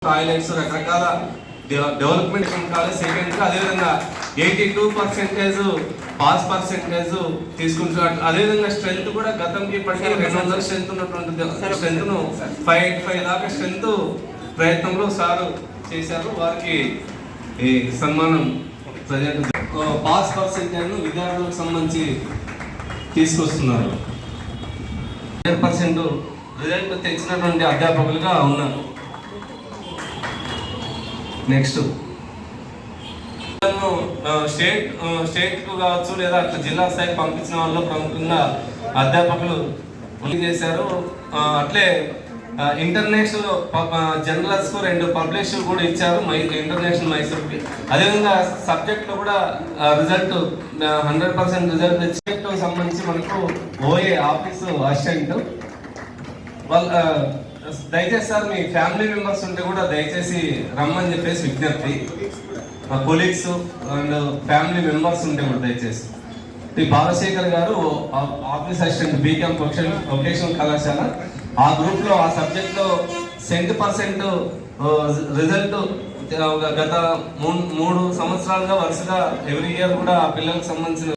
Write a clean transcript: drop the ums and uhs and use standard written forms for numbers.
Toilets రకరకాల development college second అదేవిధంగా 82% pass percentage తీసుకుంటున్నారు. అదేవిధంగా స్ట్రెంత్ కూడా గతంకి ఇప్పటికీ 200 స్ట్రెంత్ ఉన్నటువంటి స్ట్రెంత్ను 585 దాకా స్ట్రెంత్ ప్రయత్నంలో సారు చేశారు. వారికి ఈ సన్మానం ప్రజెంట్ పాస్ పర్సెంటేజ్ విద్యార్థులకు సంబంధించి తీసుకొస్తున్నారు. 100% రిజల్ట్ తెచ్చినటువంటి అధ్యాపకులుగా ఉన్నారు. నెక్స్ట్ స్టేట్కు కావచ్చు లేదా అట్లా జిల్లా స్థాయికి పంపించిన వాళ్ళు ప్రముఖంగా అధ్యాపకులు చేశారు. అట్లే ఇంటర్నేషనల్ జర్నల్స్కు 2 పబ్లిష్ కూడా ఇచ్చారు ఇంటర్నేషనల్ మైసూర్కి. అదేవిధంగా సబ్జెక్ట్లో కూడా రిజల్ట్ 100% రిజల్ట్ సబ్జెక్టు సంబంధించి మనకు ఓఏ ఆఫీసు అసిస్టెంట్ వాళ్ళ దయచేసి సార్ మీ ఫ్యామిలీ మెంబర్స్ ఉంటే కూడా దయచేసి రమ్మని చెప్పేసి విజ్ఞప్తి. మా కొలీగ్స్ అండ్ ఫ్యామిలీ మెంబర్స్ ఉంటే కూడా దయచేసి. ఈ బాలశేఖర్ గారు ఆఫీస్ అసిస్టెంట్ బీకామ్ వొకేషనల్ కళాశాల. ఆ గ్రూప్లో ఆ సబ్జెక్ట్లో 100% రిజల్ట్ గత 3 సంవత్సరాలుగా వరుసగా ఎవ్రీ ఇయర్ కూడా ఆ పిల్లలకు సంబంధించిన